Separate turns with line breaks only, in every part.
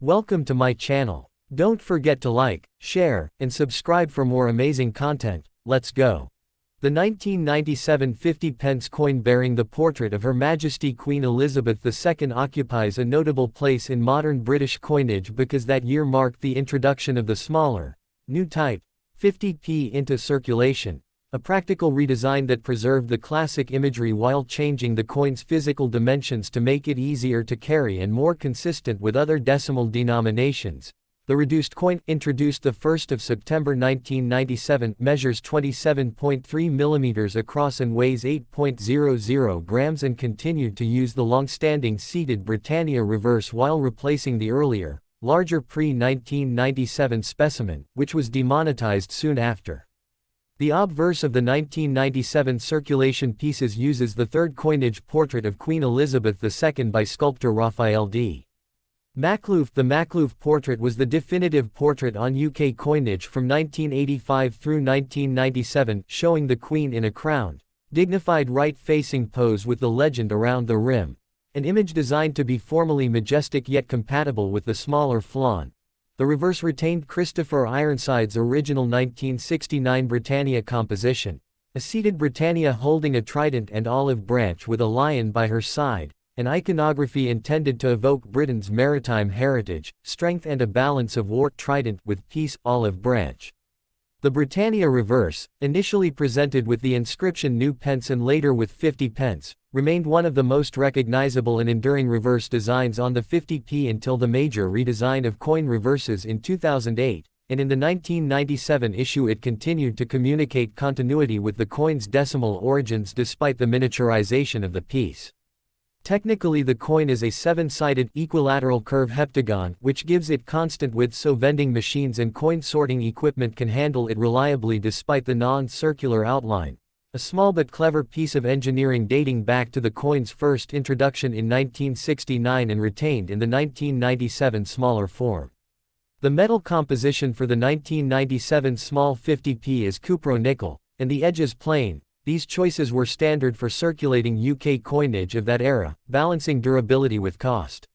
Welcome to my channel. Don't forget to like, share, and subscribe for more amazing content. Let's go. The 1997 50 pence coin bearing the portrait of Her Majesty Queen Elizabeth II occupies a notable place in modern British coinage because that year marked the introduction of the smaller, new type, 50p into circulation, a practical redesign that preserved the classic imagery while changing the coin's physical dimensions to make it easier to carry and more consistent with other decimal denominations. The reduced coin, introduced the 1st of September 1997, measures 27.3 mm across and weighs 8.00 grams and continued to use the long-standing seated Britannia reverse while replacing the earlier, larger pre-1997 specimen, which was demonetized soon after. The obverse of the 1997 circulation pieces uses the third coinage portrait of Queen Elizabeth II by sculptor Raphael Maklouf. The Maklouf portrait was the definitive portrait on UK coinage from 1985 through 1997, showing the Queen in a crowned, dignified right-facing pose with the legend around the rim, an image designed to be formally majestic yet compatible with the smaller flawn. The reverse retained Christopher Ironside's original 1969 Britannia composition, a seated Britannia holding a trident and olive branch with a lion by her side, an iconography intended to evoke Britain's maritime heritage, strength and a balance of war. Trident with peace, olive branch. The Britannia reverse, initially presented with the inscription New Pence and later with 50 pence, remained one of the most recognizable and enduring reverse designs on the 50p until the major redesign of coin reverses in 2008, and in the 1997 issue it continued to communicate continuity with the coin's decimal origins despite the miniaturization of the piece. Technically, the coin is a 7-sided equilateral curve heptagon, which gives it constant width so vending machines and coin sorting equipment can handle it reliably despite the non-circular outline. A small but clever piece of engineering dating back to the coin's first introduction in 1969 and retained in the 1997 smaller form. The metal composition for the 1997 small 50p is cupronickel, and the edge is plain. These choices were standard for circulating UK coinage of that era, balancing durability with cost.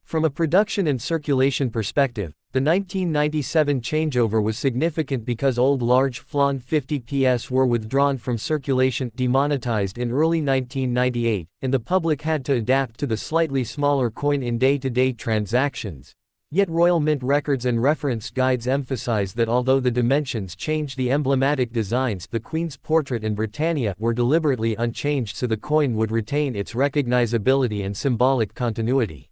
From a production and circulation perspective, the 1997 changeover was significant because old large flawn 50ps were withdrawn from circulation, demonetized in early 1998, and the public had to adapt to the slightly smaller coin in day-to-day transactions. Yet Royal Mint records and reference guides emphasize that although the dimensions changed the emblematic designs, the Queen's portrait and Britannia were deliberately unchanged so the coin would retain its recognizability and symbolic continuity.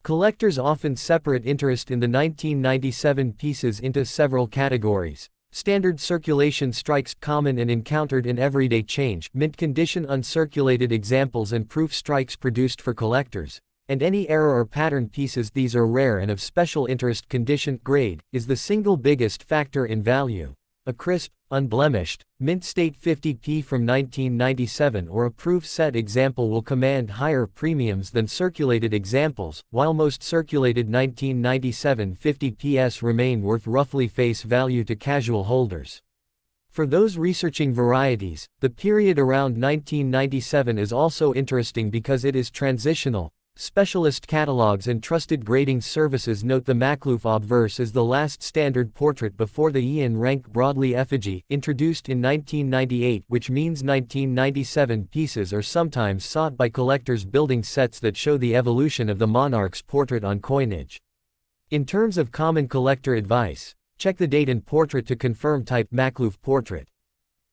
Collectors often separate interest in the 1997 pieces into several categories: standard circulation strikes, common and encountered in everyday change, mint condition uncirculated examples, and proof strikes produced for collectors, and any error or pattern pieces. These are rare and of special interest. Condition grade is the single biggest factor in value. A crisp, unblemished, mint state 50p from 1997 or a proof set example will command higher premiums than circulated examples, while most circulated 1997 50ps remain worth roughly face value to casual holders. For those researching varieties, the period around 1997 is also interesting because it is transitional. Specialist catalogs and trusted grading services note the Maklouf obverse is the last standard portrait before the Ian rank broadly effigy, introduced in 1998, which means 1997 pieces are sometimes sought by collectors building sets that show the evolution of the monarch's portrait on coinage. In terms of common collector advice, check the date and portrait to confirm type. Maklouf portrait.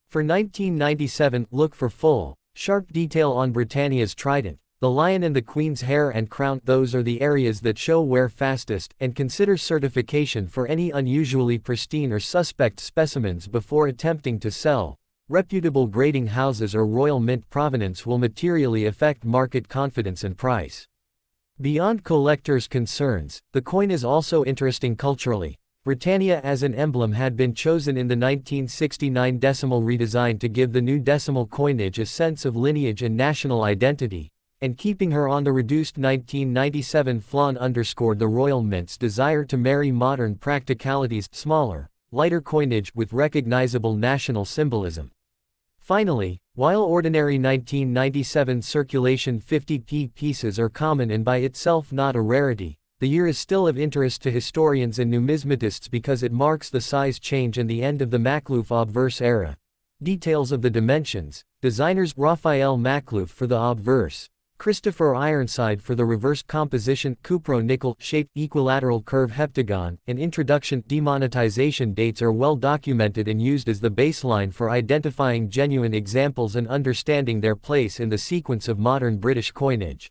For 1997, look for full, sharp detail on Britannia's trident, the lion and the Queen's hair and crown. Those are the areas that show wear fastest, and consider certification for any unusually pristine or suspect specimens before attempting to sell. Reputable grading houses or Royal Mint provenance will materially affect market confidence and price. Beyond collectors' concerns, the coin is also interesting culturally. Britannia as an emblem had been chosen in the 1969 decimal redesign to give the new decimal coinage a sense of lineage and national identity, and keeping her on the reduced 1997 flawn underscored the Royal Mint's desire to marry modern practicalities, smaller, lighter coinage, with recognizable national symbolism. Finally, while ordinary 1997 circulation 50p pieces are common and by itself not a rarity, The year is still of interest to historians and numismatists because it marks the size change and the end of the Maklouf obverse era. Details of the dimensions. Designers Raphael Maklouf for the obverse, Christopher Ironside for the reverse composition, cupronickel shaped equilateral curve heptagon, and introduction. Demonetization dates are well documented and used as the baseline for identifying genuine examples and understanding their place in the sequence of modern British coinage.